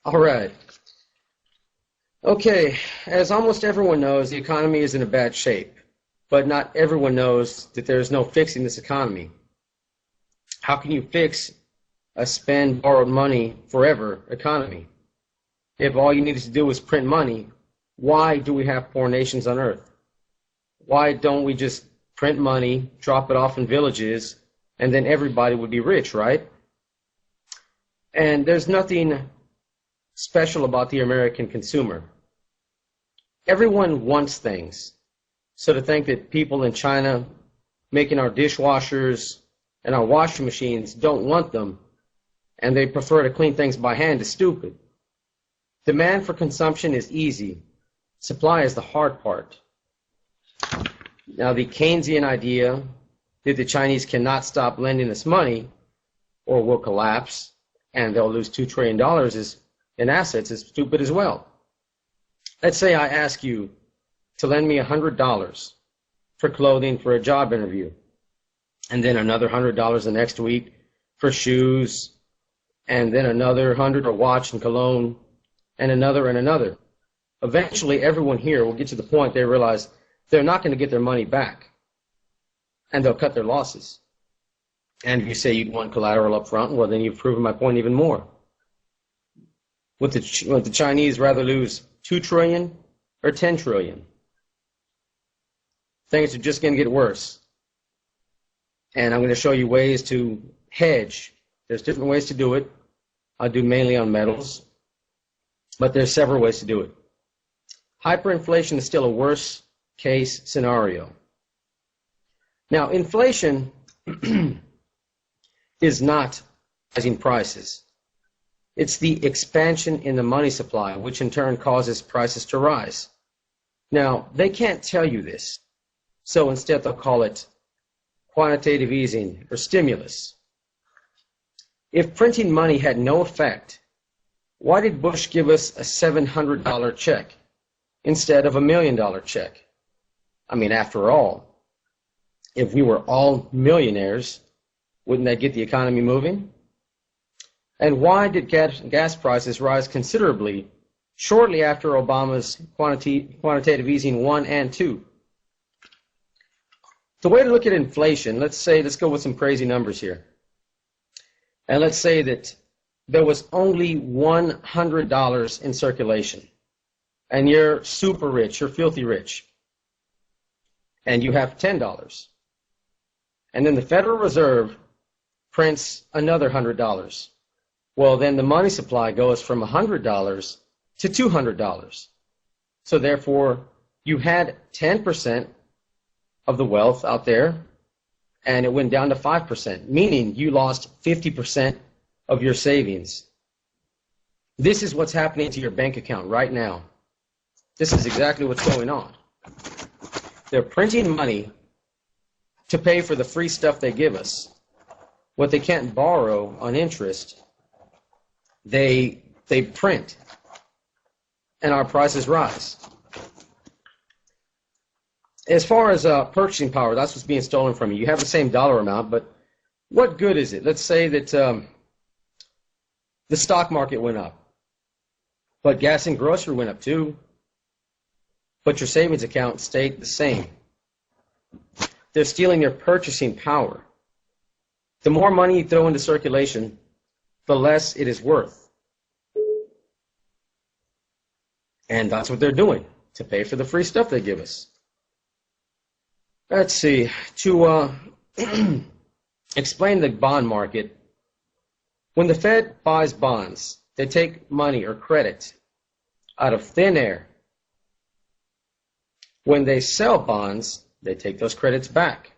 All right. Okay, as almost everyone knows, the economy is in a bad shape, but not everyone knows that there's no fixing this economy. How can you fix a spend borrowed money forever economy? If all you needed to do was print money, why do we have poor nations on earth? Why don't we just print money, drop it off in villages, and then everybody would be rich, right? And there's nothing special about the American consumer. Everyone wants things. So to think that people in China making our dishwashers and our washing machines don't want them and they prefer to clean things by hand is stupid. Demand for consumption is easy. Supply is the hard part. Now, the Keynesian idea that the Chinese cannot stop lending us money or will collapse and they'll lose $2 trillion in assets is stupid as well. Let's say I ask you to lend me $100 for clothing for a job interview, and then another $100 the next week for shoes, and then another 100 for watch and cologne, and another and another. Eventually, everyone here will get to the point they realize they're not going to get their money back, and they'll cut their losses. And if you say you'd want collateral up front, well, then you've proven my point even more. Would the Chinese rather lose 2 trillion or 10 trillion? Things are just going to get worse. And I'm going to show you ways to hedge. There's different ways to do it. I'll do mainly on metals, but there's several ways to do it. Hyperinflation is still a worse case scenario. Now, inflation is not rising prices. It's the expansion in the money supply, which in turn causes prices to rise. Now, they can't tell you this, so instead they'll call it quantitative easing or stimulus. If printing money had no effect, why did Bush give us a $700 check instead of a $1 million check? I mean, after all, if we were all millionaires, wouldn't that get the economy moving? And why did gas prices rise considerably shortly after Obama's quantitative easing 1 and 2? The way to look at inflation, let's go with some crazy numbers here. And let's say that there was only $100 in circulation. And you're super rich, you're filthy rich. And you have $10. And then the Federal Reserve prints another $100. Well, then the money supply goes from $100 to $200. So therefore, you had 10% of the wealth out there, and it went down to 5%, meaning you lost 50% of your savings. This is what's happening to your bank account right now. This is exactly what's going on. They're printing money to pay for the free stuff they give us. What they can't borrow on interest, they print, and our prices rise. As far as purchasing power, that's what's being stolen from you. You have the same dollar amount, but what good is it? Let's say that the stock market went up, but gas and grocery went up too, but your savings account stayed the same. They're stealing your purchasing power. The more money you throw into circulation, the less it is worth. And that's what they're doing to pay for the free stuff they give us. Let's see. To explain the bond market, when the Fed buys bonds, they take money or credit out of thin air. When they sell bonds, they take those credits back.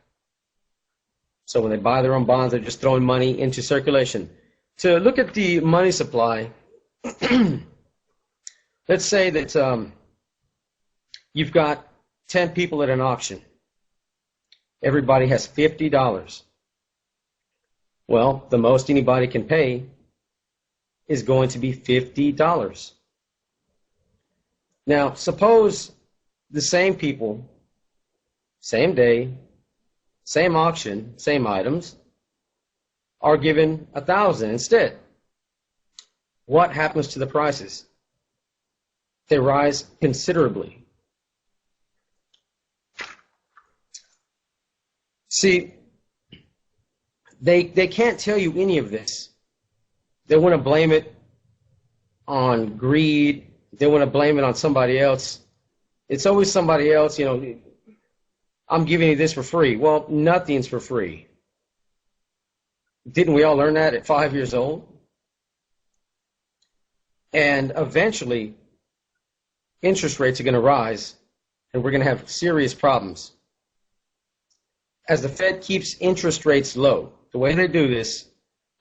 So when they buy their own bonds, they're just throwing money into circulation. To look at the money supply, let's say that you've got 10 people at an auction. Everybody has $50. Well, the most anybody can pay is going to be $50. Now, suppose the same people, same day, same auction, same items, are given $1,000 instead. what happens to the prices? They rise considerably. See, they can't tell you any of this. They want to blame it on greed. They want to blame it on somebody else. It's always somebody else, you know, I'm giving you this for free. Well, nothing's for free. Didn't we all learn that at 5 years old? And eventually, interest rates are going to rise, and we're going to have serious problems. As the Fed keeps interest rates low, the way they do this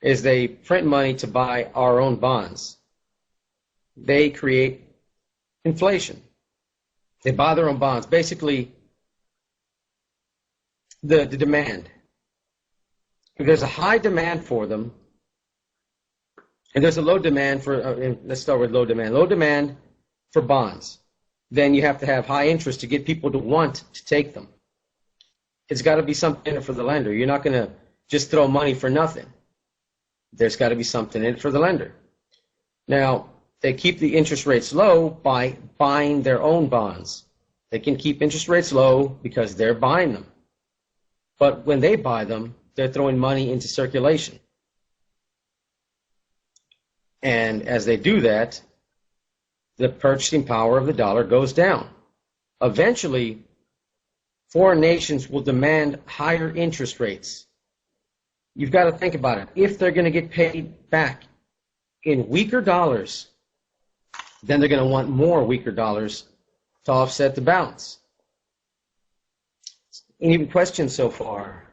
is they print money to buy our own bonds. They create inflation. They buy their own bonds. Basically, the demand. If there's a high demand for them, and there's a low demand for, let's start with low demand. Low demand for bonds. Then you have to have high interest to get people to want to take them. It's got to be something in it for the lender. You're not going to just throw money for nothing. There's got to be something in it for the lender. Now, they keep the interest rates low by buying their own bonds. They can keep interest rates low because they're buying them. But when they buy them, they're throwing money into circulation. And as they do that, the purchasing power of the dollar goes down. Eventually, foreign nations will demand higher interest rates. You've got to think about it. If they're going to get paid back in weaker dollars, then they're going to want more weaker dollars to offset the balance. Any questions so far?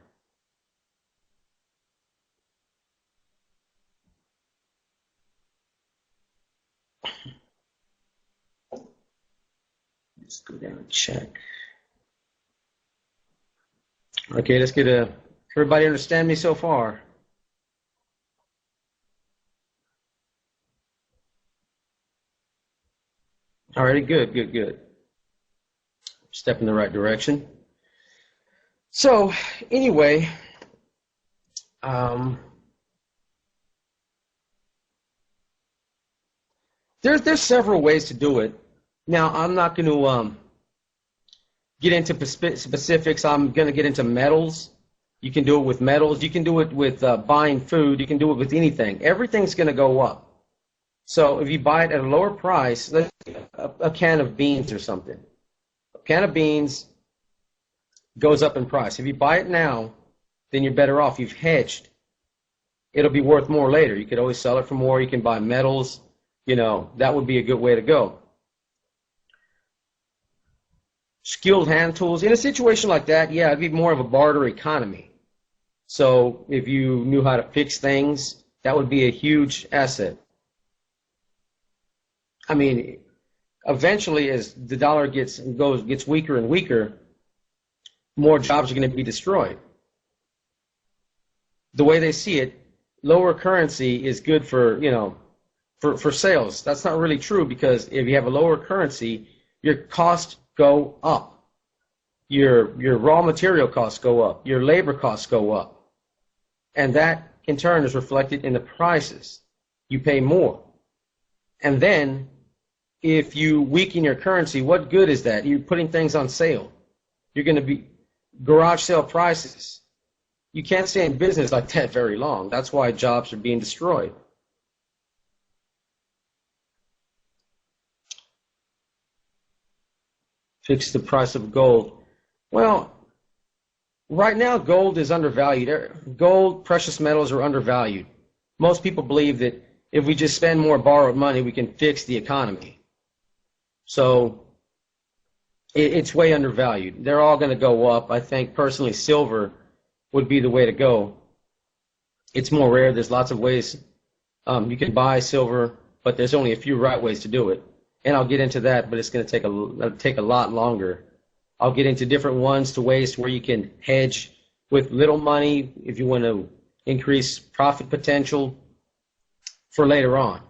Let's go down and check. Okay, let's get a. Everybody understand me so far? Alrighty, good. Step in the right direction. So, anyway, there's several ways to do it. Now, I'm not going to get into specifics. I'm going to get into metals. You can do it with metals. You can do it with buying food. You can do it with anything. Everything's going to go up. So if you buy it at a lower price, let's a can of beans or something. A can of beans goes up in price. If you buy it now, then you're better off. You've hedged. It'll be worth more later. You could always sell it for more. You can buy metals. You know, that would be a good way to go. Skilled hand tools. In a situation like that, yeah, it'd be more of a barter economy. So if you knew how to fix things, that would be a huge asset. I mean, eventually as the dollar gets weaker and weaker, more jobs are going to be destroyed. The way they see it, lower currency is good for, you know, for sales. That's not really true, because if you have a lower currency, your costs go up. Your raw material costs go up. Your labor costs go up. And that, in turn, is reflected in the prices. You pay more. And then, if you weaken your currency, what good is that? You're putting things on sale. You're going to be garage sale prices. You can't stay in business like that very long. That's why jobs are being destroyed. Fix the price of gold. Well, right now gold is undervalued. Gold, precious metals are undervalued. Most people believe that if we just spend more borrowed money, we can fix the economy. So it's way undervalued. They're all going to go up. I think personally silver would be the way to go. It's more rare. There's lots of ways you can buy silver, but there's only a few right ways to do it. And I'll get into that, but it's going to take a lot longer. I'll get into different ones to ways where you can hedge with little money if you want to increase profit potential for later on.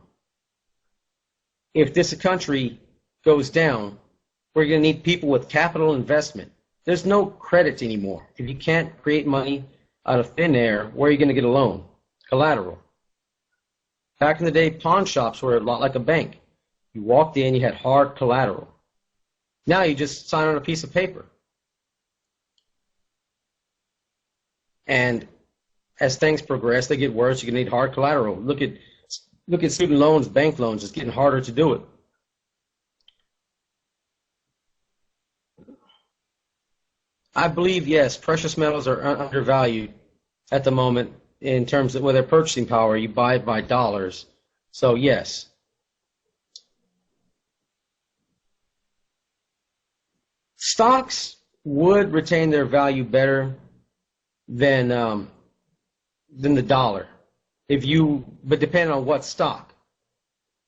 If this country goes down, we're going to need people with capital investment. There's no credit anymore. If you can't create money out of thin air, where are you going to get a loan? Collateral. Back in the day, pawn shops were a lot like a bank. You walked in, you had hard collateral. Now you just sign on a piece of paper. And as things progress, they get worse. You can need hard collateral. Look at student loans, bank loans. It's getting harder to do it. I believe, yes, precious metals are undervalued at the moment in terms of their purchasing power. You buy it by dollars. So, yes. Stocks would retain their value better than the dollar, but depending on what stock.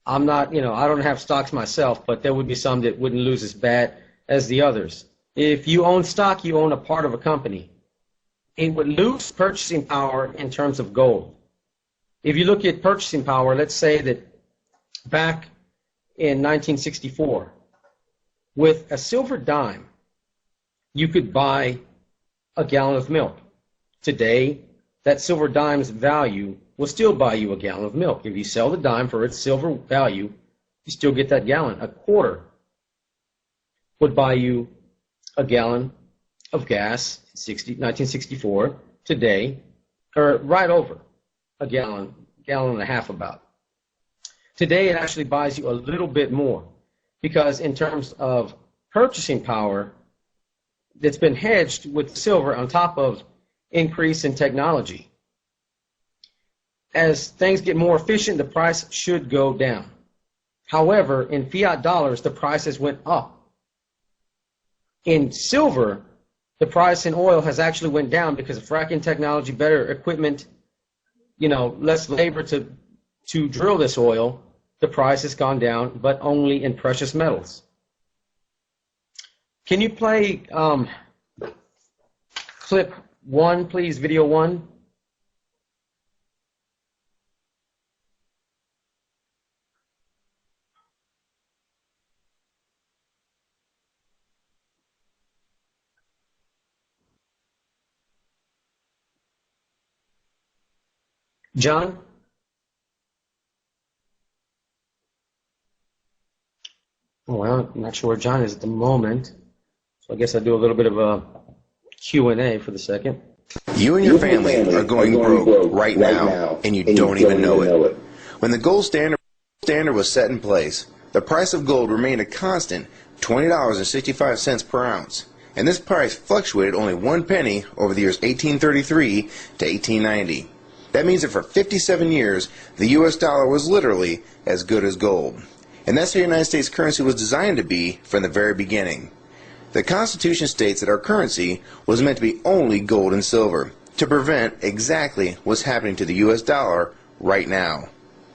I'm not, I don't have stocks myself, but there would be some that wouldn't lose as bad as the others. If you own stock, you own a part of a company. It would lose purchasing power in terms of gold. If you look at purchasing power, let's say that back in 1964, with a silver dime, you could buy a gallon of milk. Today, that silver dime's value will still buy you a gallon of milk. If you sell the dime for its silver value, you still get that gallon. A quarter would buy you a gallon of gas in 1964. Today, or right over a gallon and a half about. Today, it actually buys you a little bit more because in terms of purchasing power, that's been hedged with silver on top of increase in technology. As things get more efficient, the price should go down. However, in fiat dollars, the prices went up. In silver, the price in oil has actually went down because of fracking technology, better equipment, less labor to drill this oil. The price has gone down, but only in precious metals. Can you play clip 1, please, video 1? John? Well, I'm not sure where John is at the moment, so I guess I'll do a little bit of a Q&A for the second. You and your family are going broke right now, and you don't even know it. When the gold standard was set in place, the price of gold remained a constant $20.65 per ounce, and this price fluctuated only 1 penny over the years 1833 to 1890. That means that for 57 years, the U.S. dollar was literally as good as gold. And that's how the United States currency was designed to be from the very beginning. The Constitution states that our currency was meant to be only gold and silver, to prevent exactly what's happening to the U.S. dollar right now.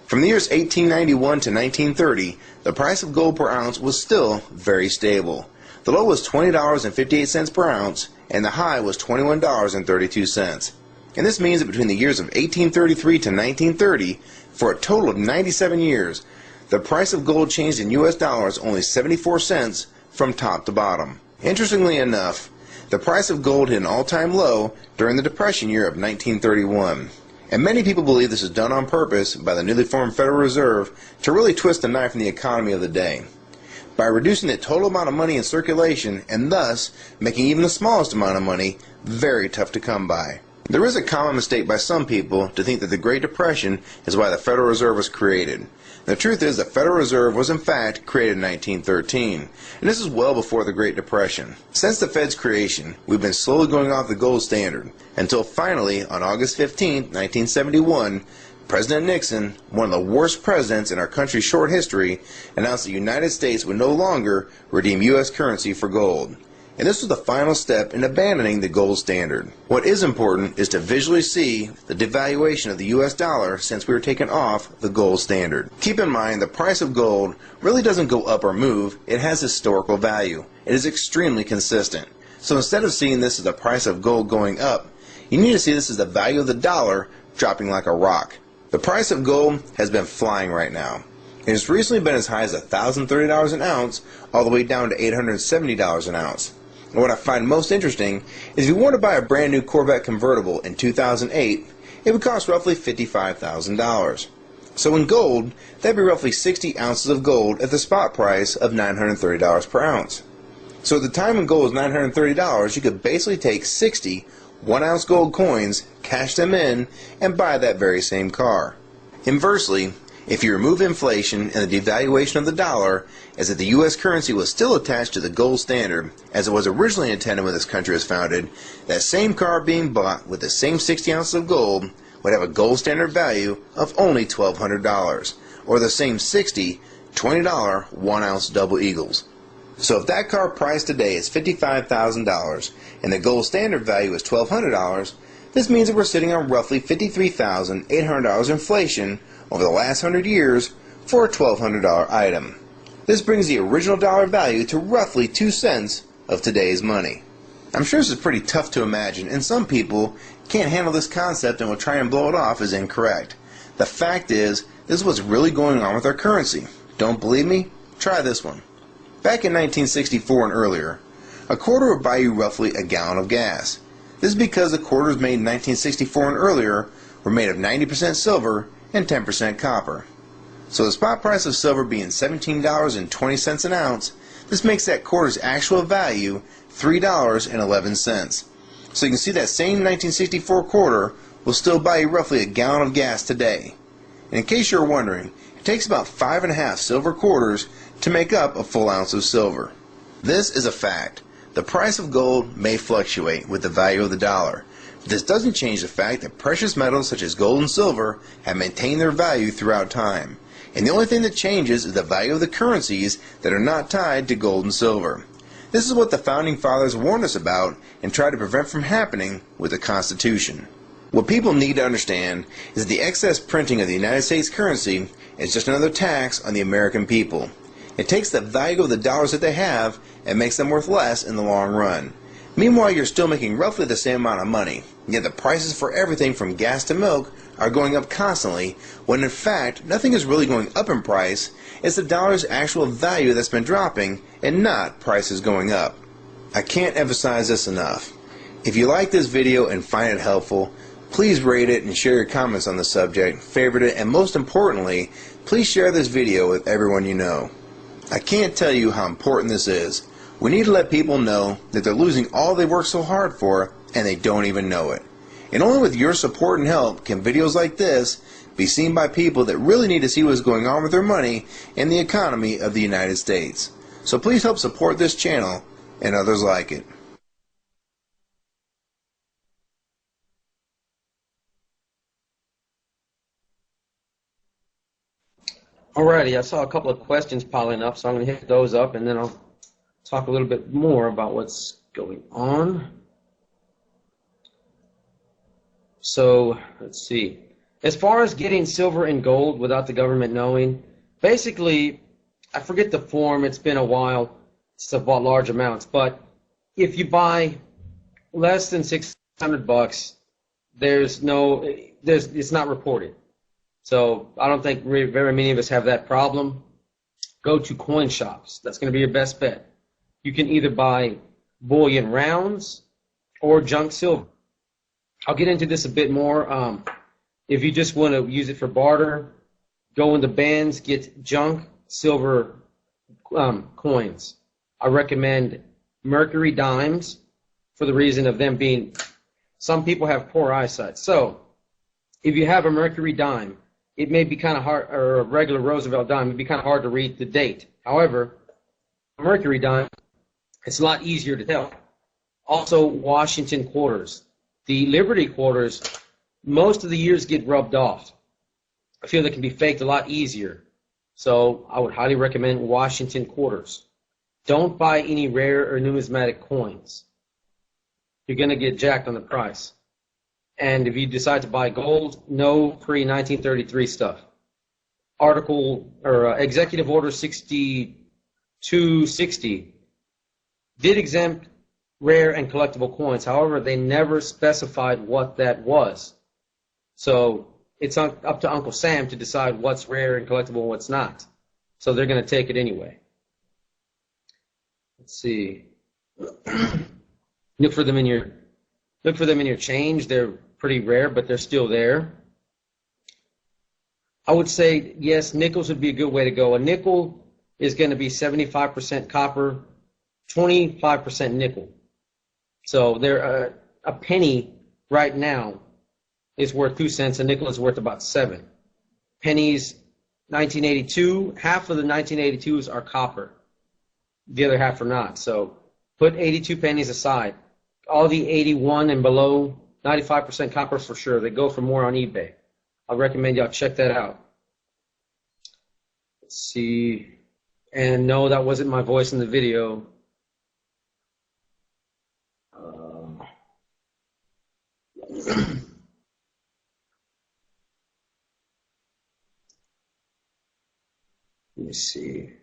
From the years 1891 to 1930, the price of gold per ounce was still very stable. The low was $20.58 per ounce, and the high was $21.32. And this means that between the years of 1833 to 1930, for a total of 97 years, the price of gold changed in U.S. dollars only 74 cents from top to bottom. Interestingly enough, the price of gold hit an all-time low during the Depression year of 1931. And many people believe this is done on purpose by the newly formed Federal Reserve to really twist the knife in the economy of the day, by reducing the total amount of money in circulation and thus making even the smallest amount of money very tough to come by. There is a common mistake by some people to think that the Great Depression is why the Federal Reserve was created. The truth is the Federal Reserve was in fact created in 1913, and this is well before the Great Depression. Since the Fed's creation, we've been slowly going off the gold standard, until finally, on August 15, 1971, President Nixon, one of the worst presidents in our country's short history, announced the United States would no longer redeem U.S. currency for gold. And this was the final step in abandoning the gold standard. What is important is to visually see the devaluation of the U.S. dollar since we were taken off the gold standard. Keep in mind the price of gold really doesn't go up or move, it has historical value. It is extremely consistent. So instead of seeing this as the price of gold going up, you need to see this as the value of the dollar dropping like a rock. The price of gold has been flying right now. It has recently been as high as $1,030 an ounce all the way down to $870 an ounce. And what I find most interesting is if you want to buy a brand new Corvette convertible in 2008, it would cost roughly $55,000. So in gold, that'd be roughly 60 ounces of gold at the spot price of $930 per ounce. So at the time when gold was $930, you could basically take 60 1-ounce gold coins, cash them in, and buy that very same car. Inversely, if you remove inflation and the devaluation of the dollar, as if the U.S. currency was still attached to the gold standard, as it was originally intended when this country was founded, that same car being bought with the same 60 ounces of gold would have a gold standard value of only $1,200, or the same 60 $20 1-ounce double eagles. So if that car price today is $55,000 and the gold standard value is $1,200, this means that we're sitting on roughly $53,800 inflation over the last 100 years for a $1,200 item. This brings the original dollar value to roughly 2 cents of today's money. I'm sure this is pretty tough to imagine, and some people can't handle this concept and will try and blow it off as incorrect. The fact is, this is what's really going on with our currency. Don't believe me? Try this one. Back in 1964 and earlier, a quarter would buy you roughly a gallon of gas. This is because the quarters made in 1964 and earlier were made of 90% silver and 10% copper. So the spot price of silver being $17.20 an ounce, this makes that quarter's actual value $3.11. So you can see that same 1964 quarter will still buy you roughly a gallon of gas today. And in case you're wondering, it takes about 5.5 silver quarters to make up a full ounce of silver. This is a fact. The price of gold may fluctuate with the value of the dollar, but this doesn't change the fact that precious metals such as gold and silver have maintained their value throughout time. And the only thing that changes is the value of the currencies that are not tied to gold and silver. This is what the Founding Fathers warned us about and tried to prevent from happening with the Constitution. What people need to understand is that the excess printing of the United States currency is just another tax on the American people. It takes the value of the dollars that they have and makes them worth less in the long run. Meanwhile, you're still making roughly the same amount of money, yet the prices for everything from gas to milk are going up constantly, when in fact nothing is really going up in price. It's the dollar's actual value that's been dropping and not prices going up. I can't emphasize this enough. If you like this video and find it helpful, please rate it and share your comments on the subject, favorite it, and most importantly, please share this video with everyone you know. I can't tell you how important this is. We need to let people know that they're losing all they worked so hard for and they don't even know it. And only with your support and help can videos like this be seen by people that really need to see what's going on with their money and the economy of the United States. So please help support this channel and others like it. Alrighty, I saw a couple of questions piling up, so I'm going to hit those up, and then I'll talk a little bit more about what's going on. So, let's see. As far as getting silver and gold without the government knowing, basically, I forget the form, it's been a while, it's about large amounts, but if you buy less than $600, it's not reported. So I don't think very many of us have that problem. Go to coin shops. That's going to be your best bet. You can either buy bullion rounds or junk silver. I'll get into this a bit more. If you just want to use it for barter, go into bands, get junk silver coins. I recommend mercury dimes for the reason of them being, some people have poor eyesight. So if you have a mercury dime, it may be kind of hard, or a regular Roosevelt dime, it'd be kind of hard to read the date. However, a mercury dime, it's a lot easier to tell. Also, Washington quarters. The Liberty quarters, most of the years get rubbed off. I feel they can be faked a lot easier. So I would highly recommend Washington quarters. Don't buy any rare or numismatic coins. You're going to get jacked on the price. And if you decide to buy gold, no pre-1933 stuff. Executive Order 6260 did exempt rare and collectible coins. However, they never specified what that was. So it's up to Uncle Sam to decide what's rare and collectible and what's not. So they're going to take it anyway. Let's see. Look for them in your change. They're pretty rare, but they're still there. I would say, yes, nickels would be a good way to go. A nickel is going to be 75% copper, 25% nickel. So a penny right now is worth 2 cents. A nickel is worth about 7. Pennies, 1982, half of the 1982s are copper. The other half are not. So put 82 pennies aside. All the 81 and below, 95% copper for sure. They go for more on eBay. I recommend y'all check that out. Let's see. And no, that wasn't my voice in the video. Let me see.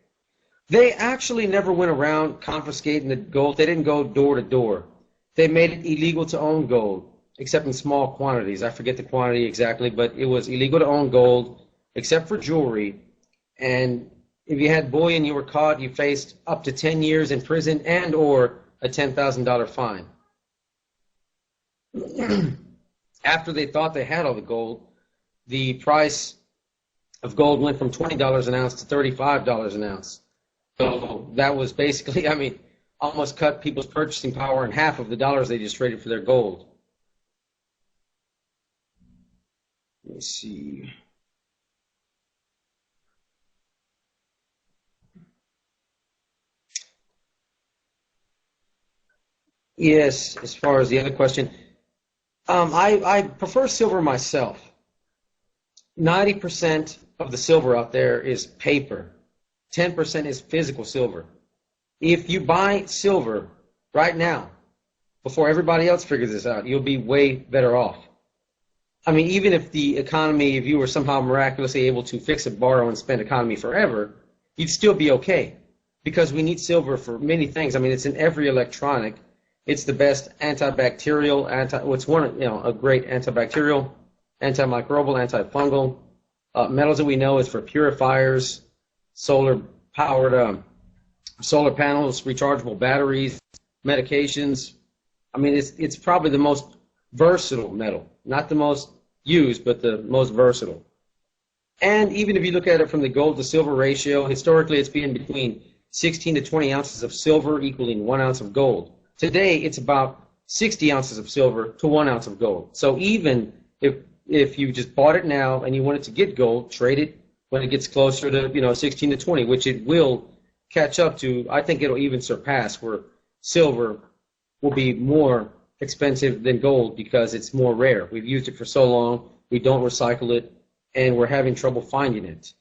They actually never went around confiscating the gold. They didn't go door to door. They made it illegal to own gold, except in small quantities. I forget the quantity exactly, but it was illegal to own gold, except for jewelry. And if you had bullion, you were caught, you faced up to 10 years in prison and or a $10,000 fine. After they thought they had all the gold, the price of gold went from $20 an ounce to $35 an ounce. So that was basically, I mean, almost cut people's purchasing power in half of the dollars they just traded for their gold. Let me see. Yes, as far as the other question, I prefer silver myself. 90% of the silver out there is paper. 10% is physical silver. If you buy silver right now, before everybody else figures this out, you'll be way better off. I mean, even if the economy, if you were somehow miraculously able to fix it, borrow, and spend economy forever, you'd still be okay. Because we need silver for many things. I mean, it's in every electronic. It's the best antibacterial, a great antibacterial, antimicrobial, antifungal. Metals that we know is for purifiers, solar-powered solar panels, rechargeable batteries, medications. I mean, it's probably the most versatile metal. Not the most used, but the most versatile. And even if you look at it from the gold to silver ratio, historically it's been between 16 to 20 ounces of silver equaling 1 ounce of gold. Today it's about 60 ounces of silver to 1 ounce of gold. So even if you just bought it now and you wanted to get gold, trade it when it gets closer to 16 to 20, which it will catch up to. I think it'll even surpass where silver will be more expensive than gold because it's more rare. We've used it for so long, we don't recycle it, and we're having trouble finding it.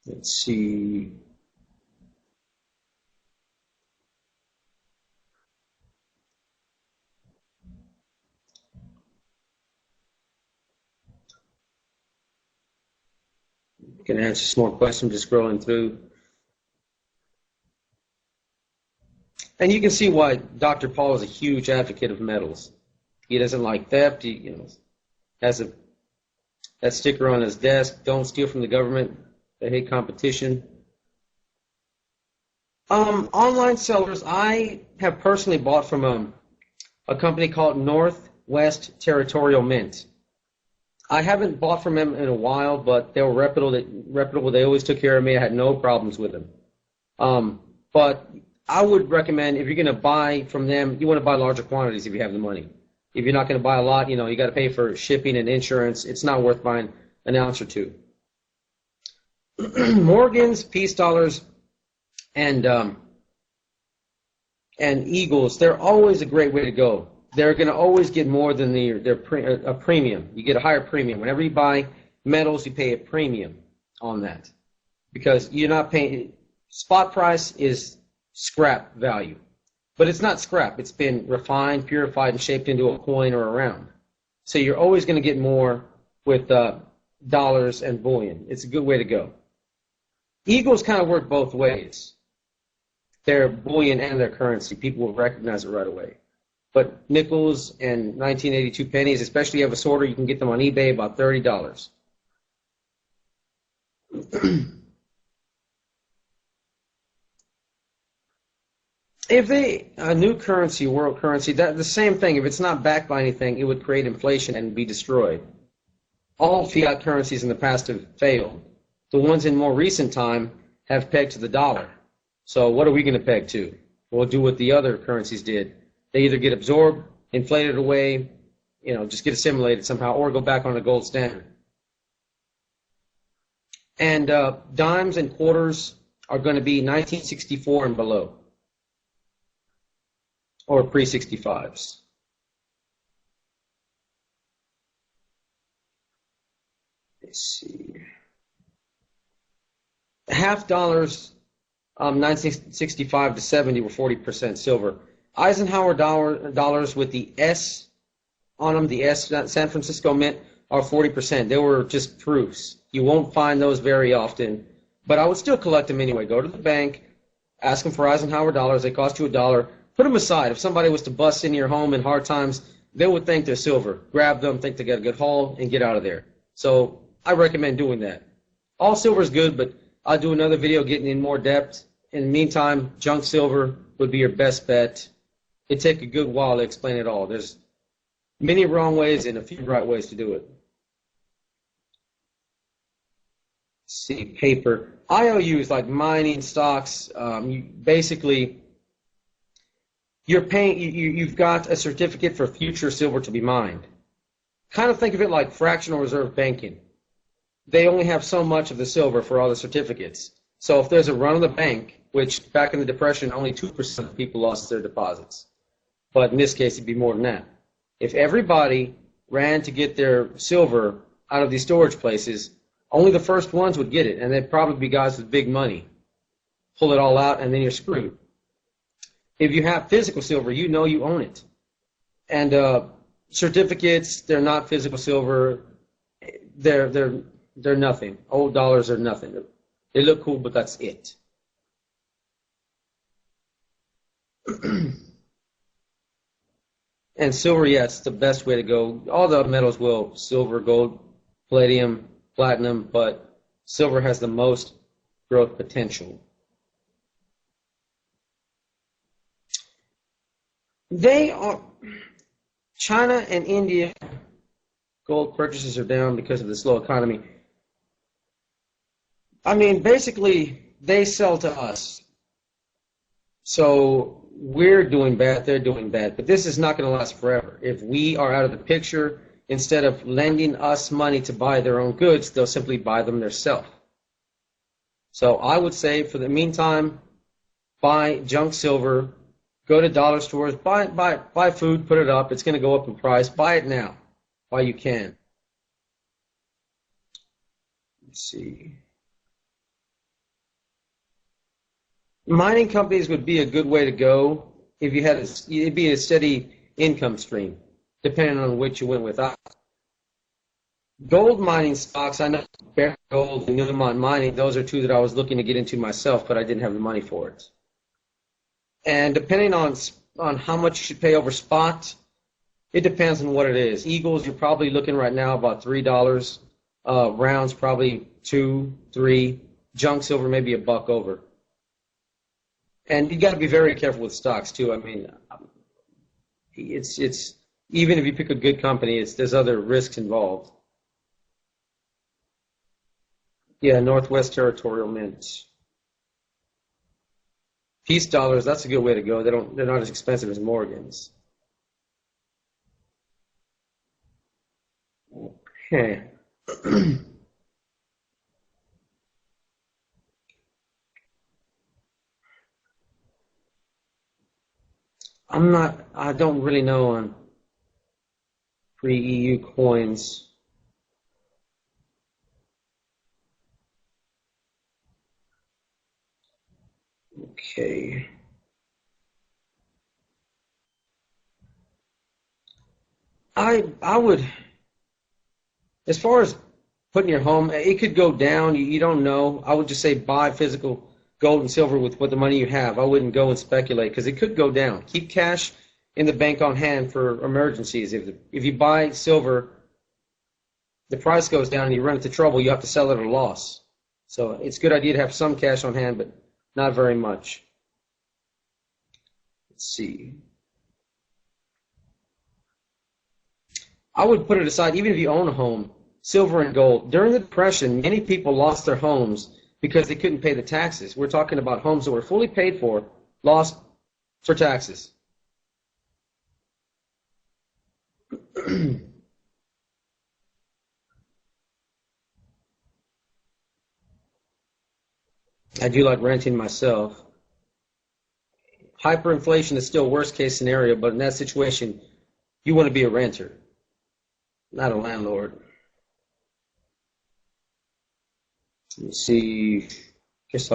Let's see. Can answer some more questions, just scrolling through. And you can see why Dr. Paul is a huge advocate of metals. He doesn't like theft. He has that sticker on his desk, don't steal from the government. They hate competition. Online sellers, I have personally bought from a company called Northwest Territorial Mint. I haven't bought from them in a while, but they were reputable. They always took care of me. I had no problems with them. But I would recommend if you're going to buy from them, you want to buy larger quantities if you have the money. If you're not going to buy a lot, you got to pay for shipping and insurance. It's not worth buying an ounce or two. Morgans, peace dollars, and eagles, they're always a great way to go. They're going to always get more than a premium. You get a higher premium. Whenever you buy metals, you pay a premium on that because you're not paying. Spot price is scrap value, but it's not scrap. It's been refined, purified, and shaped into a coin or a round. So you're always going to get more with dollars and bullion. It's a good way to go. Eagles kind of work both ways. They're bullion and their currency. People will recognize it right away. But nickels and 1982 pennies, especially if you have a sorter, you can get them on eBay about $30. If a new currency, world currency, that the same thing. If it's not backed by anything, it would create inflation and be destroyed. All fiat currencies in the past have failed. The ones in more recent time have pegged to the dollar. So what are we going to peg to? We'll do what the other currencies did. They either get absorbed, inflated away, just get assimilated somehow, or go back on a gold standard. And dimes and quarters are going to be 1964 and below, or pre-65s. Let's see. Half dollars, 1965 to 70 were 40% silver. Eisenhower dollars with the S on them, the S San Francisco Mint, are 40%. They were just proofs. You won't find those very often, but I would still collect them anyway. Go to the bank, ask them for Eisenhower dollars. They cost you $1. Put them aside. If somebody was to bust into your home in hard times, they would think they're silver. Grab them, think they got a good haul, and get out of there. So I recommend doing that. All silver is good, but I'll do another video getting in more depth. In the meantime, junk silver would be your best bet. It'd take a good while to explain it all. There's many wrong ways and a few right ways to do it. Let's see, paper. IOUs, like mining stocks, you're paying. You've got a certificate for future silver to be mined. Kind of think of it like fractional reserve banking. They only have so much of the silver for all the certificates. So if there's a run on the bank, which back in the Depression only 2% of people lost their deposits, but in this case it'd be more than that. If everybody ran to get their silver out of these storage places, only the first ones would get it, and they'd probably be guys with big money. Pull it all out, and then you're screwed. If you have physical silver, you know you own it. And certificates, they're not physical silver. They're nothing. Old dollars are nothing. They look cool, but that's it. And silver, yes, the best way to go. All the metals will, silver, gold, palladium, platinum, but silver has the most growth potential. China and India, gold purchases are down because of the slow economy. I mean, basically, they sell to us. So we're doing bad, they're doing bad. But this is not going to last forever. If we are out of the picture, instead of lending us money to buy their own goods, they'll simply buy them themselves. So I would say, for the meantime, buy junk silver, go to dollar stores, buy food, put it up. It's going to go up in price. Buy it now while you can. Let's see. Mining companies would be a good way to go if you had it'd be a steady income stream, depending on which you went with. Gold mining stocks, I know Barrick Gold and Newmont Mining, those are two that I was looking to get into myself, but I didn't have the money for it. And depending on how much you should pay over spot, it depends on what it is. Eagles, you're probably looking right now about $3. Rounds, probably $2, $3. Junk silver, maybe $1 over. And you got to be very careful with stocks too. I mean, it's even if you pick a good company, there's other risks involved. Yeah, Northwest Territorial Mint. Peace dollars, that's a good way to go. They're not as expensive as Morgans. Okay. I don't really know on pre-EU coins. Okay. I would, as far as putting your home, it could go down. You don't know. I would just say buy physical gold and silver with what the money you have. I wouldn't go and speculate because it could go down. Keep cash in the bank on hand for emergencies. If you buy silver, the price goes down and you run into trouble, you have to sell it at a loss. So it's a good idea to have some cash on hand, but not very much. let's see. I would put it aside, even if you own a home, silver and gold. During the Depression, many people lost their homes because they couldn't pay the taxes. We're talking about homes that were fully paid for, lost for taxes. I do like renting myself. Hyperinflation is still worst case scenario, but in that situation, you want to be a renter, not a landlord. Let me see. As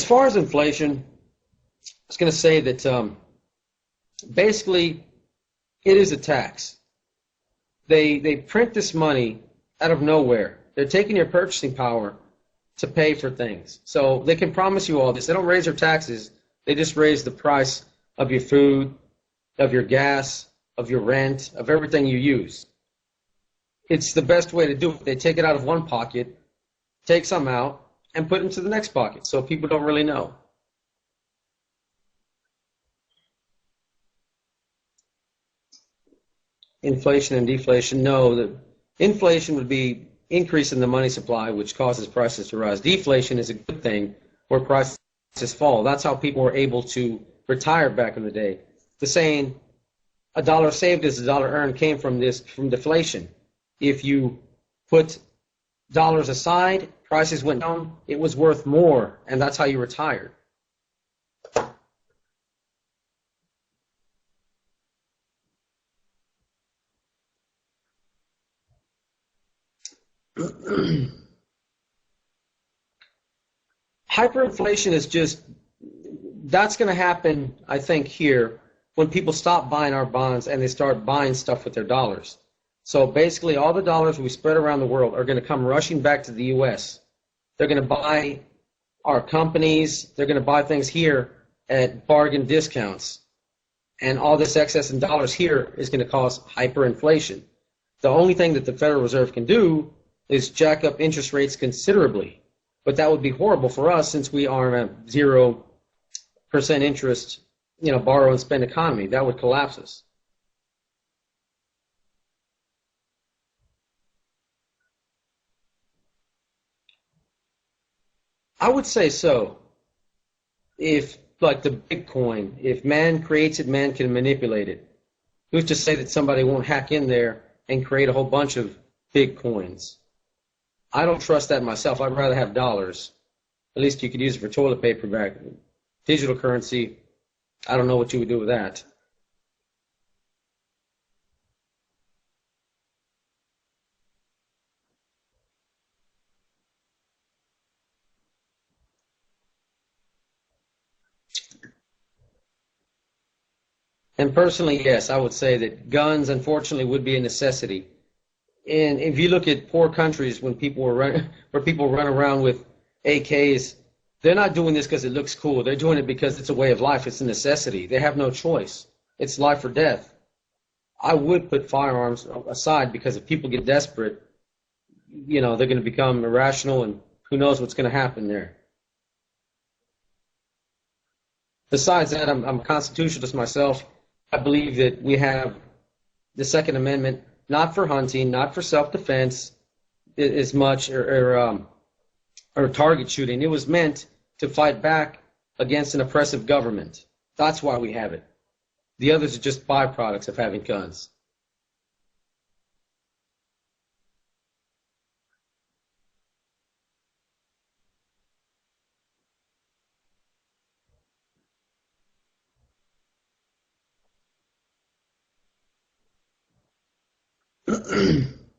far as inflation, I was going to say that basically it is a tax. They print this money out of nowhere. They're taking your purchasing power to pay for things. So they can promise you all this. They don't raise your taxes. They just raise the price of your food, of your gas, of your rent, of everything you use. It's the best way to do it. They take it out of one pocket, take some out, and put it into the next pocket, so people don't really know. Inflation and deflation. No, the inflation would be increase in the money supply, which causes prices to rise. Deflation is a good thing where prices fall. That's how people were able to retire back in the day. The saying, a dollar saved is a dollar earned, came from deflation. If you put dollars aside, prices went down, it was worth more, and that's how you retired. Hyperinflation is just, that's going to happen, I think, here when people stop buying our bonds and they start buying stuff with their dollars. So basically all the dollars we spread around the world are going to come rushing back to the U.S. They're going to buy our companies, they're going to buy things here at bargain discounts. And all this excess in dollars here is going to cause hyperinflation. The only thing that the Federal Reserve can do is jack up interest rates considerably. But that would be horrible for us since we are in a 0% interest, borrow and spend economy. That would collapse us. I would say so. If, like the Bitcoin, if man creates it, man can manipulate it. Who's to say that somebody won't hack in there and create a whole bunch of Bitcoins? I don't trust that myself. I'd rather have dollars. At least you could use it for toilet paper back. Digital currency, I don't know what you would do with that. And personally, yes, I would say that guns, unfortunately, would be a necessity. And if you look at poor countries when people where people run around with AKs, they're not doing this because it looks cool. They're doing it because it's a way of life. It's a necessity. They have no choice. It's life or death. I would put firearms aside because if people get desperate, they're going to become irrational, and who knows what's going to happen there. Besides that, I'm a constitutionalist myself. I believe that we have the Second Amendment not for hunting, not for self-defense as much, or target shooting. It was meant to fight back against an oppressive government. That's why we have it. The others are just byproducts of having guns.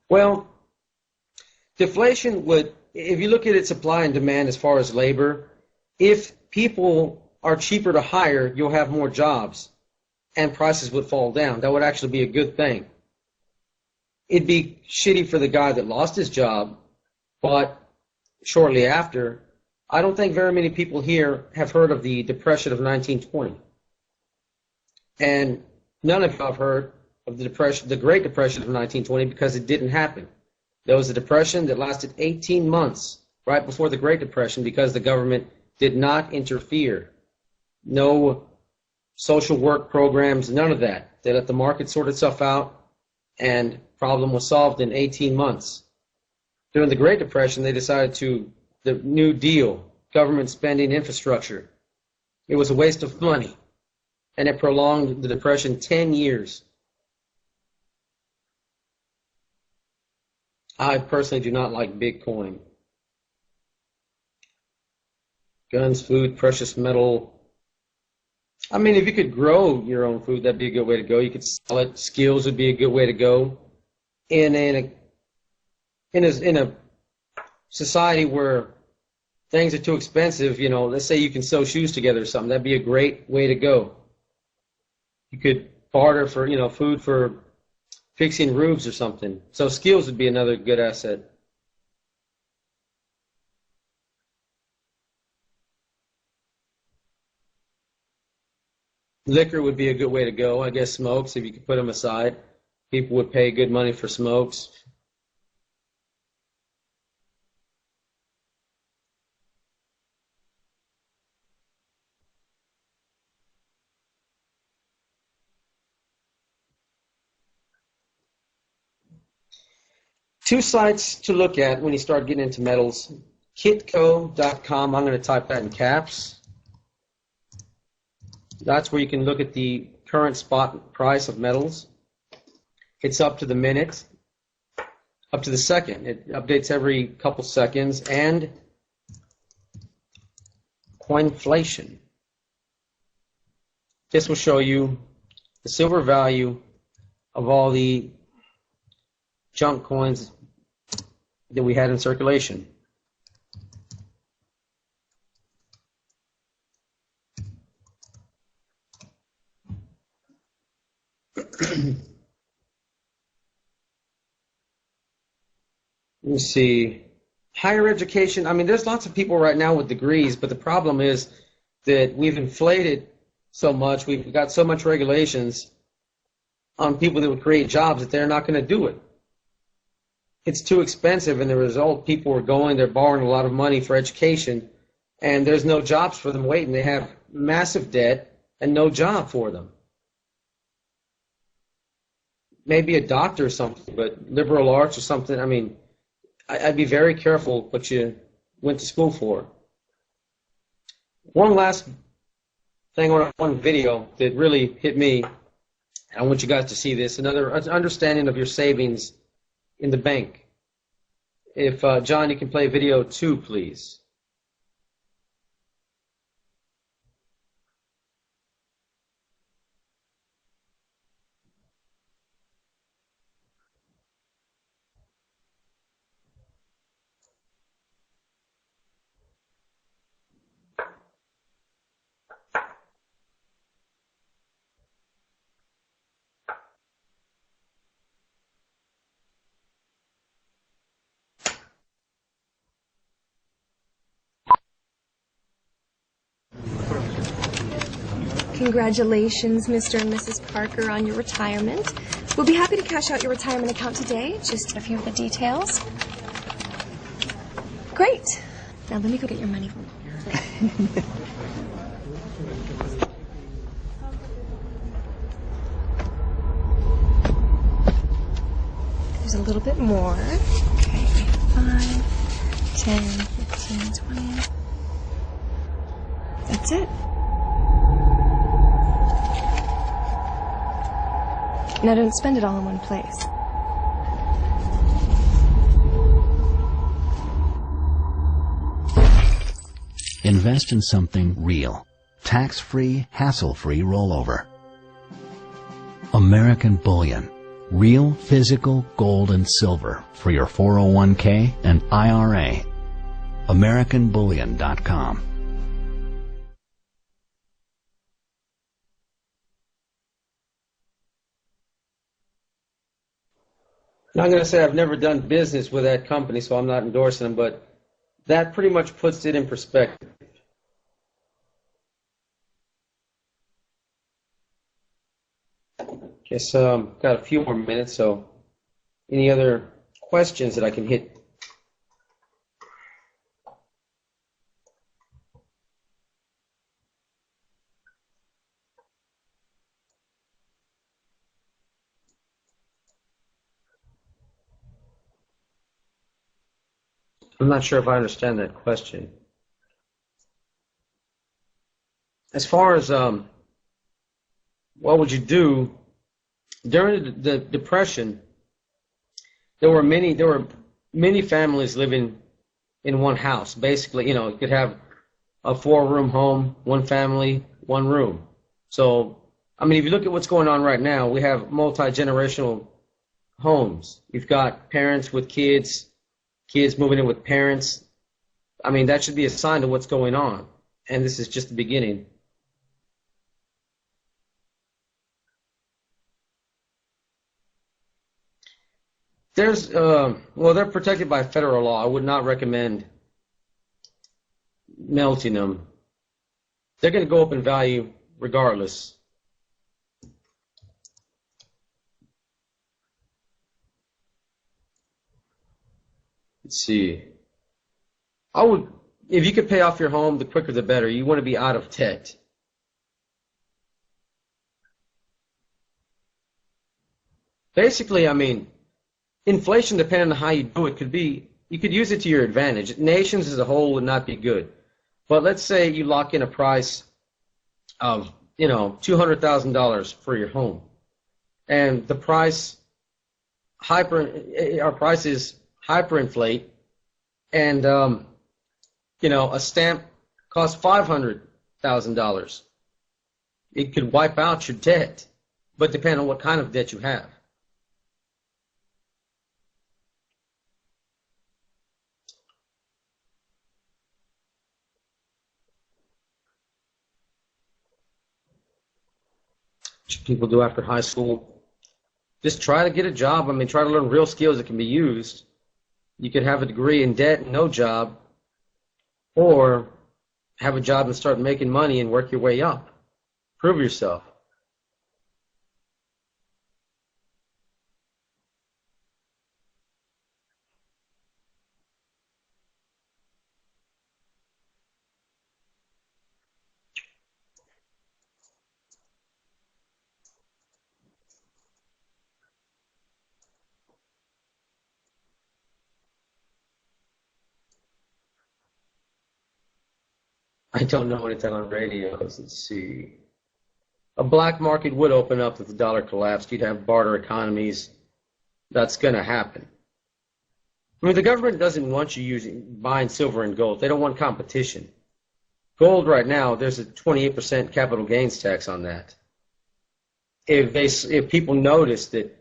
Well, deflation would, if you look at its supply and demand as far as labor, if people are cheaper to hire, you'll have more jobs and prices would fall down. That would actually be a good thing. It'd be shitty for the guy that lost his job, but shortly after, I don't think very many people here have heard of the Depression of 1920. And none of you have heard of the Great Depression of 1920 because it didn't happen. There was a depression that lasted 18 months right before the Great Depression because the government did not interfere. no social work programs, none of that. They let the market sort itself out, and problem was solved in 18 months. During the Great Depression, they decided the New Deal, government spending, infrastructure. It was a waste of money, and it prolonged the Depression 10 years. I personally do not like Bitcoin. Guns, food, precious metal. I mean, if you could grow your own food, that'd be a good way to go. You could sell it. Skills would be a good way to go. In a society where things are too expensive, you know, let's say you can sew shoes together or something, that'd be a great way to go. You could barter for, you know, food for fixing roofs or something. So skills would be another good asset. Liquor would be a good way to go. I guess smokes, if you could put them aside. People would pay good money for smokes. Two sites to look at when you start getting into metals. Kitco.com, I'm going to type that in caps. That's where you can look at the current spot price of metals. It's up to the minute, up to the second. It updates every couple seconds. And Coinflation. This will show you the silver value of all the junk coins that we had in circulation. Let me see. Higher education. I mean, there's lots of people right now with degrees, but the problem is that we've inflated so much, we've got so much regulations on people that would create jobs that they're not going to do it. It's too expensive, and the result, people are they're borrowing a lot of money for education, and there's no jobs for them waiting. They have massive debt and no job for them. Maybe a doctor or something, but liberal arts or something. I mean, I'd be very careful what you went to school for. One last thing on one video that really hit me. I want you guys to see this. Another understanding of your savings in the bank. If, John, you can play video 2, please. Congratulations, Mr. and Mrs. Parker, on your retirement. We'll be happy to cash out your retirement account today. Just a few of the details. Great. Now let me go get your money. There's a little bit more. Okay, 5, 10, 15, 20. That's it. Now don't spend it all in one place. Invest in something real. Tax-free, hassle-free rollover. American Bullion. Real physical gold and silver for your 401k and IRA. AmericanBullion.com. Now, I'm going to say I've never done business with that company, so I'm not endorsing them, but that pretty much puts it in perspective. Guess got a few more minutes, so any other questions that I can hit? I'm not sure if I understand that question. As far as what would you do during the Depression? There were many families living in one house. Basically, you could have a 4-room home, one family, one room. So, I mean, if you look at what's going on right now, we have multi-generational homes. You've got parents with kids, kids moving in with parents. I mean, that should be a sign of what's going on. And this is just the beginning. Well, they're protected by federal law. I would not recommend melting them. They're going to go up in value regardless. Let's see. If you could pay off your home, the quicker the better. You want to be out of debt. Basically, I mean, inflation, depending on how you do it, you could use it to your advantage. Nations as a whole would not be good. But let's say you lock in a price of, $200,000 for your home. And the our prices hyperinflate, and, a stamp costs $500,000. It could wipe out your debt, but depending on what kind of debt you have. People do after high school, just try to get a job. I mean, try to learn real skills that can be used. You could have a degree in debt and no job, or have a job and start making money and work your way up. Prove yourself. I don't know anything on radios. Let's see. A black market would open up if the dollar collapsed. You'd have barter economies. That's going to happen. I mean, the government doesn't want you buying silver and gold. They don't want competition. Gold right now, there's a 28% capital gains tax on that. If people notice that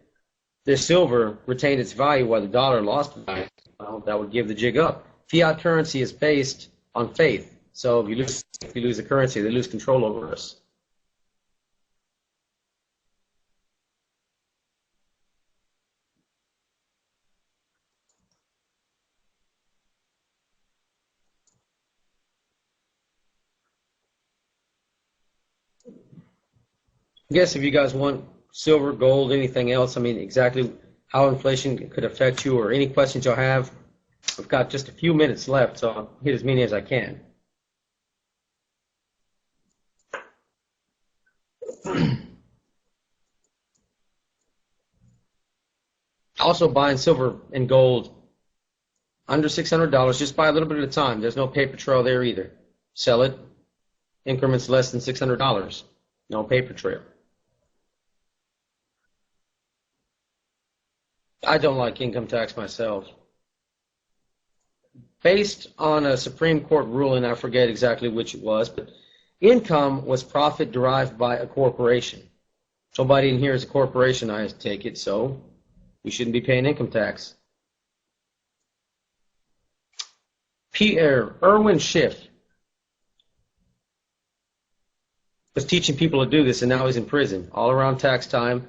their silver retained its value while the dollar lost value, well, that would give the jig up. Fiat currency is based on faith. So if you lose the currency, they lose control over us. I guess if you guys want silver, gold, anything else, I mean, exactly how inflation could affect you, or any questions you'll have, I've got just a few minutes left, so I'll hit as many as I can. Also, buying silver and gold under $600, just buy a little bit at a time. There's no paper trail there either. Sell it, increments less than $600. No paper trail. I don't like income tax myself. Based on a Supreme Court ruling, I forget exactly which it was, but income was profit derived by a corporation. Somebody in here is a corporation, I take it, so we shouldn't be paying income tax. Erwin Schiff was teaching people to do this, and now he's in prison. All around tax time,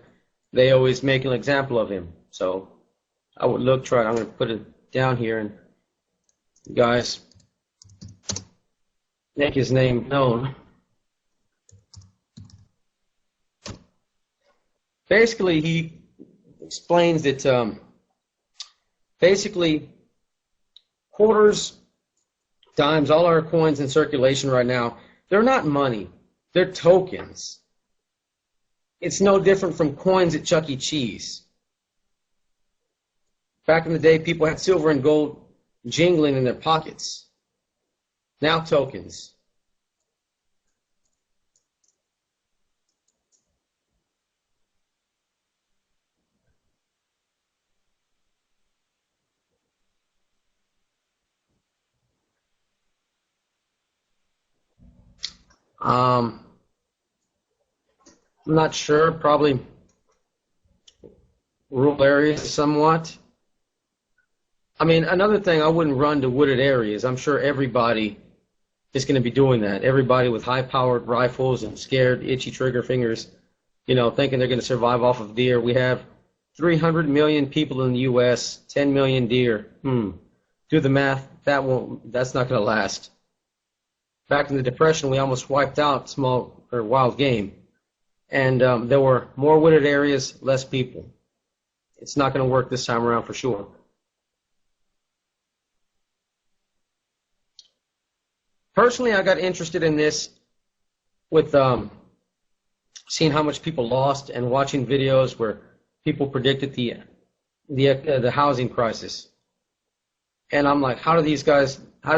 they always make an example of him. So I would I'm going to put it down here, and you guys make his name known. Basically, he explains that basically quarters, dimes, all our coins in circulation right now, they're not money. They're tokens. It's no different from coins at Chuck E. Cheese. Back in the day, people had silver and gold jingling in their pockets. Now tokens. I'm not sure, probably rural areas somewhat. I mean, another thing, I wouldn't run to wooded areas. I'm sure everybody is going to be doing that. Everybody with high-powered rifles and scared, itchy trigger fingers, you know, thinking they're going to survive off of deer. We have 300 million people in the U.S., 10 million deer. Do the math. That's not going to last. Back in the Depression, we almost wiped out small or wild game. And there were more wooded areas, less people. It's not going to work this time around for sure. Personally, I got interested in this with seeing how much people lost and watching videos where people predicted the housing crisis. And I'm like, how did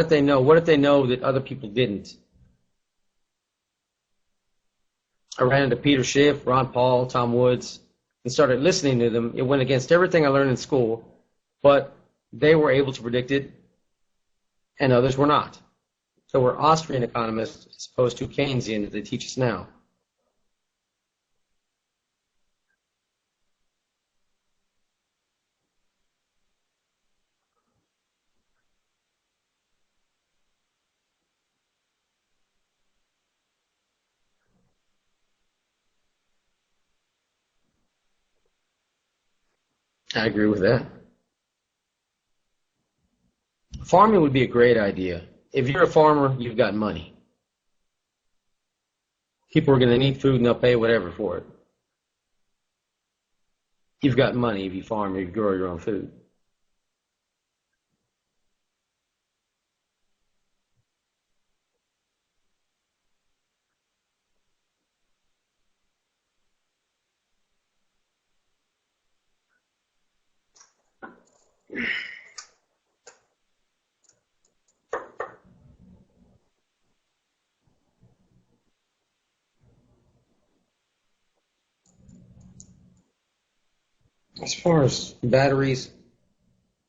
they know? What did they know that other people didn't? I ran into Peter Schiff, Ron Paul, Tom Woods, and started listening to them. It went against everything I learned in school, but they were able to predict it, and others were not. So we're Austrian economists as opposed to Keynesian that they teach us now. I agree with that. Farming would be a great idea. If you're a farmer, you've got money. People are going to need food and they'll pay whatever for it. You've got money if you farm or you grow your own food. As far as batteries,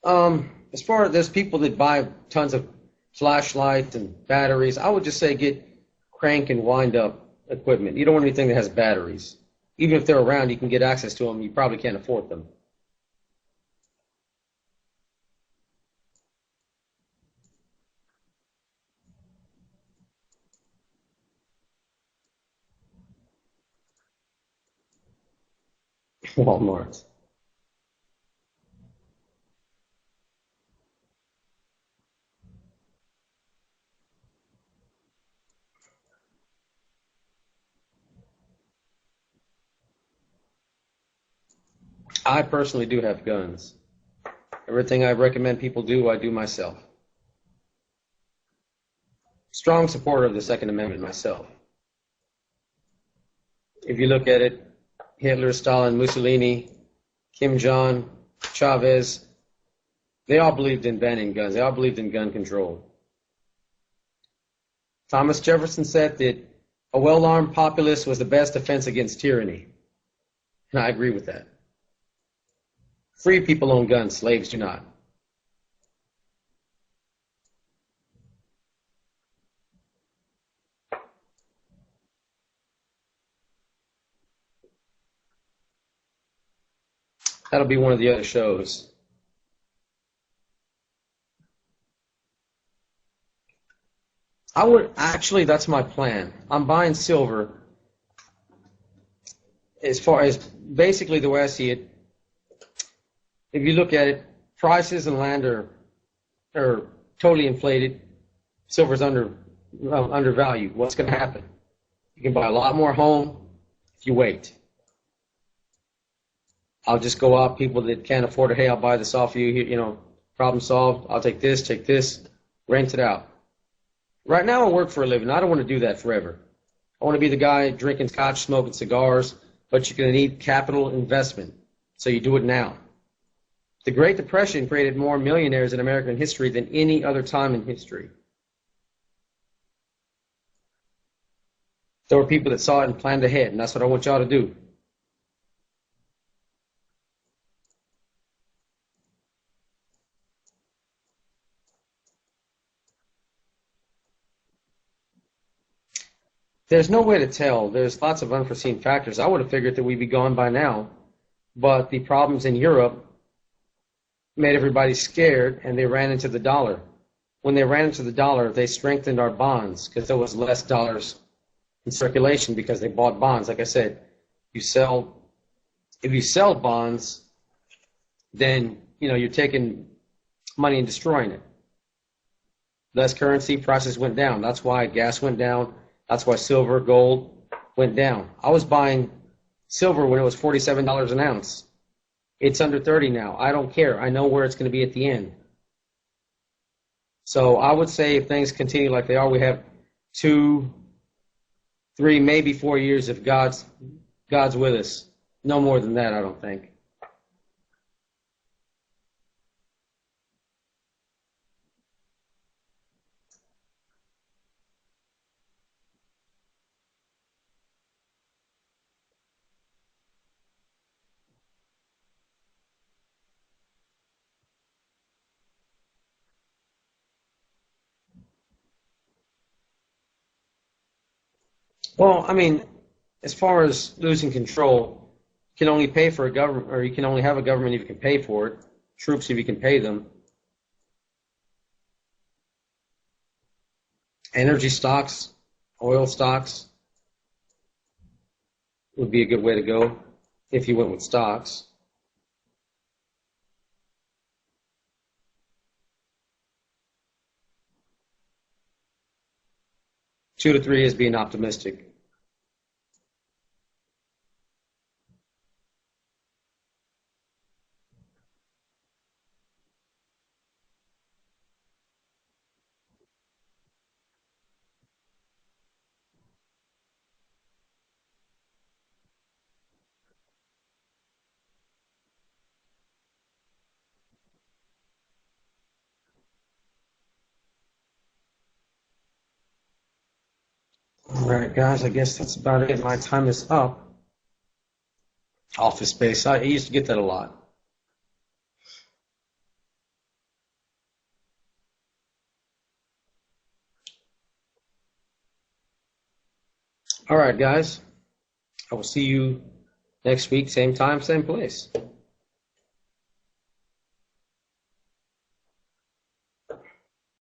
as far as there's people that buy tons of flashlights and batteries, I would just say get crank and wind up equipment. You don't want anything that has batteries. Even if they're around, you can get access to them. You probably can't afford them. Walmart. I personally do have guns. Everything I recommend people do, I do myself. Strong supporter of the Second Amendment myself. If you look at it, Hitler, Stalin, Mussolini, Kim Jong, Chavez, they all believed in banning guns. They all believed in gun control. Thomas Jefferson said that a well-armed populace was the best defense against tyranny. And I agree with that. Free people own guns, slaves do not. That'll be one of the other shows. That's my plan. I'm buying silver as far as basically the way I see it. If you look at it, prices in land are totally inflated. Silver's undervalued. What's going to happen? You can buy a lot more home if you wait. I'll just go out, people that can't afford it, hey, I'll buy this off you, problem solved. I'll take this, rent it out. Right now I work for a living. I don't want to do that forever. I want to be the guy drinking scotch, smoking cigars, but you're going to need capital investment. So you do it now. The Great Depression created more millionaires in American history than any other time in history. There were people that saw it and planned ahead, and that's what I want y'all to do. There's no way to tell. There's lots of unforeseen factors. I would have figured that we'd be gone by now, but the problems in Europe made everybody scared, and they ran into the dollar. When they ran into the dollar, they strengthened our bonds because there was less dollars in circulation because they bought bonds. Like I said, if you sell bonds, then you're taking money and destroying it. Less currency, prices went down. That's why gas went down. That's why silver, gold went down. I was buying silver when it was $47 an ounce. It's under 30 now. I don't care. I know where it's going to be at the end. So I would say if things continue like they are, we have 2, 3, maybe 4 years if God's with us. No more than that, I don't think. Well, I mean, as far as losing control, you can only pay for a government, or you can only have a government if you can pay for it, troops if you can pay them. Energy stocks, oil stocks would be a good way to go if you went with stocks. Two to three is being optimistic. All right, guys, I guess that's about it. My time is up. Office Space. I used to get that a lot. All right, guys. I will see you next week, same time, same place.